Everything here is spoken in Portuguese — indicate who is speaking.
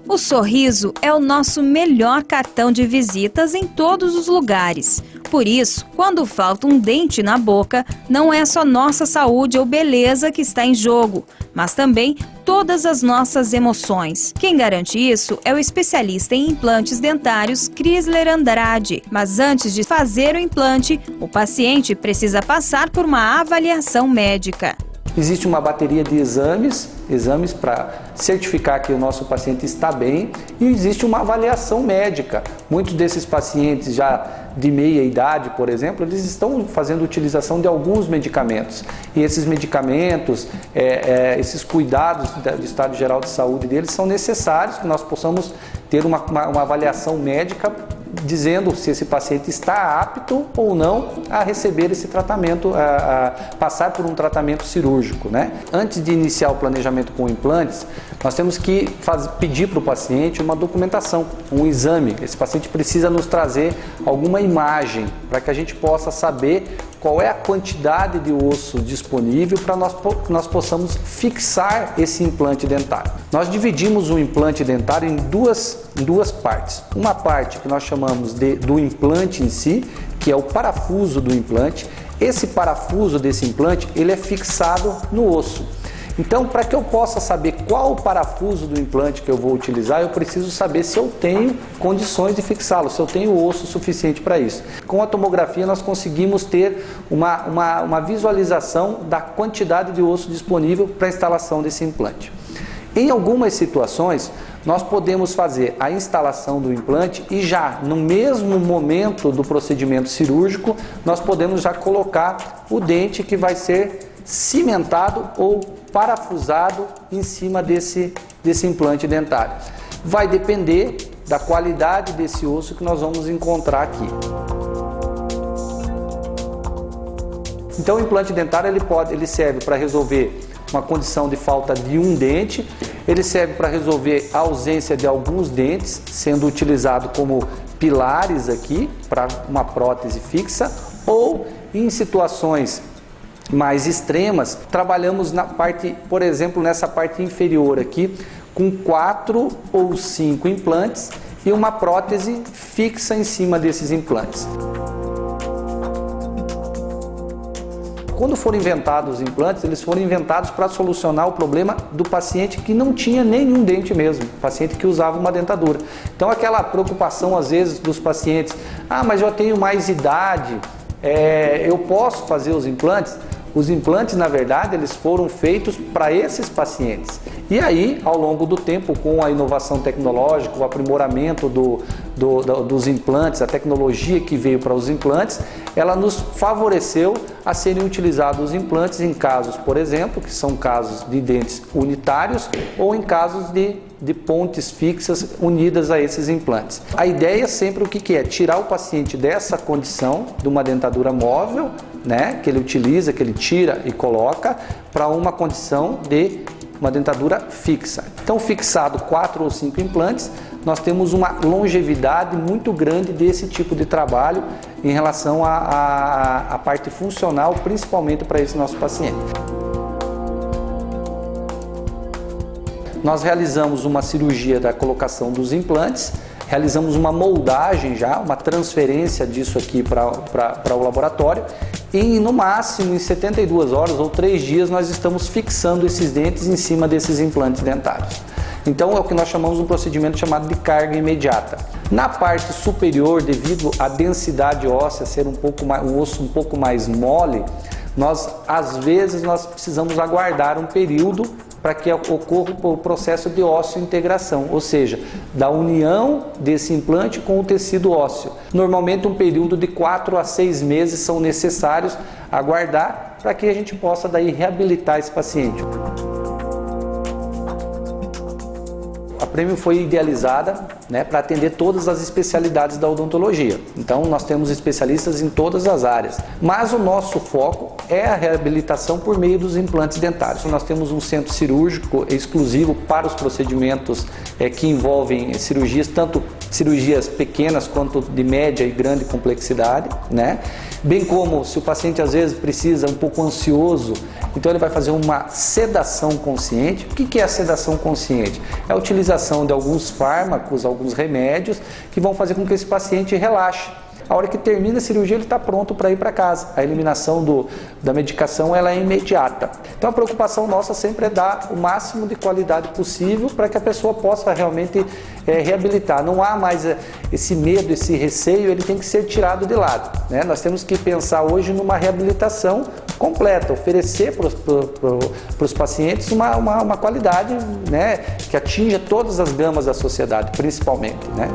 Speaker 1: O sorriso é o nosso melhor cartão de visitas em todos os lugares. Por isso, quando falta um dente na boca, não é só nossa saúde ou beleza que está em jogo, mas também todas as nossas emoções. Quem garante isso é o especialista em implantes dentários Crisler Andrade. Mas antes de fazer o implante, o paciente precisa passar por uma avaliação médica.
Speaker 2: Existe uma bateria de exames para certificar que o nosso paciente está bem, e existe uma avaliação médica. Muitos desses pacientes já de meia idade, por exemplo, eles estão fazendo utilização de alguns medicamentos. E esses medicamentos, esses cuidados do estado geral de saúde deles são necessários que nós possamos ter uma avaliação médica dizendo se esse paciente está apto ou não a receber esse tratamento, a passar por um tratamento cirúrgico, né? Antes de iniciar o planejamento com implantes, nós temos que pedir para o paciente uma documentação, um exame. Esse paciente precisa nos trazer alguma imagem para que a gente possa saber qual é a quantidade de osso disponível para nós possamos fixar esse implante dentário. Nós dividimos o implante dentário em duas partes. Uma parte que nós chamamos do implante em si, que é o parafuso do implante. Esse parafuso desse implante, ele é fixado no osso. Então, para que eu possa saber qual o parafuso do implante que eu vou utilizar, eu preciso saber se eu tenho condições de fixá-lo, se eu tenho osso suficiente para isso. Com a tomografia, nós conseguimos ter uma visualização da quantidade de osso disponível para a instalação desse implante. Em algumas situações, nós podemos fazer a instalação do implante e já no mesmo momento do procedimento cirúrgico, nós podemos já colocar o dente que vai ser cimentado ou parafusado em cima desse implante dentário. Vai depender da qualidade desse osso que nós vamos encontrar aqui. Então o implante dentário ele serve para resolver uma condição de falta de um dente, ele serve para resolver a ausência de alguns dentes, sendo utilizado como pilares aqui para uma prótese fixa, ou em situações mais extremas, trabalhamos na parte, por exemplo, nessa parte inferior aqui, com 4 ou 5 implantes e uma prótese fixa em cima desses implantes. Quando foram inventados os implantes, eles foram inventados para solucionar o problema do paciente que não tinha nenhum dente mesmo, paciente que usava uma dentadura. Então aquela preocupação às vezes dos pacientes, mas eu tenho mais idade, eu posso fazer os implantes? Os implantes, na verdade, eles foram feitos para esses pacientes. E aí, ao longo do tempo, com a inovação tecnológica, o aprimoramento dos implantes, a tecnologia que veio para os implantes, ela nos favoreceu a serem utilizados os implantes em casos, por exemplo, que são casos de dentes unitários ou em casos de pontes fixas unidas a esses implantes. A ideia sempre o que é? Tirar o paciente dessa condição de uma dentadura móvel, né, que ele utiliza, que ele tira e coloca, para uma condição de uma dentadura fixa. Então, fixado 4 ou 5 implantes, nós temos uma longevidade muito grande desse tipo de trabalho em relação à parte funcional, principalmente para esse nosso paciente. Nós realizamos uma cirurgia da colocação dos implantes, realizamos uma moldagem já, uma transferência disso aqui para o laboratório e no máximo em 72 horas ou 3 dias nós estamos fixando esses dentes em cima desses implantes dentários. Então é o que nós chamamos de um procedimento chamado de carga imediata. Na parte superior, devido à densidade óssea ser um osso um pouco mais mole, às vezes nós precisamos aguardar um período para que ocorra o processo de ósseo-integração, ou seja, da união desse implante com o tecido ósseo. Normalmente um período de 4 a 6 meses são necessários aguardar para que a gente possa daí reabilitar esse paciente. A Premium foi idealizada, né, para atender todas as especialidades da odontologia. Então nós temos especialistas em todas as áreas, mas o nosso foco é a reabilitação por meio dos implantes dentários. Nós temos um centro cirúrgico exclusivo para os procedimentos que envolvem cirurgias tanto cirurgias pequenas quanto de média e grande complexidade, né? Bem como se o paciente às vezes precisa um pouco ansioso, então ele vai fazer uma sedação consciente. O que é a sedação consciente? É a utilização de alguns fármacos, alguns remédios que vão fazer com que esse paciente relaxe. A hora que termina a cirurgia, ele está pronto para ir para casa. A eliminação da medicação ela é imediata. Então a preocupação nossa sempre é dar o máximo de qualidade possível para que a pessoa possa realmente reabilitar. Não há mais esse medo, esse receio, ele tem que ser tirado de lado, né? Nós temos que pensar hoje numa reabilitação completa, oferecer para os pacientes uma qualidade, né, que atinja todas as gamas da sociedade, principalmente, né?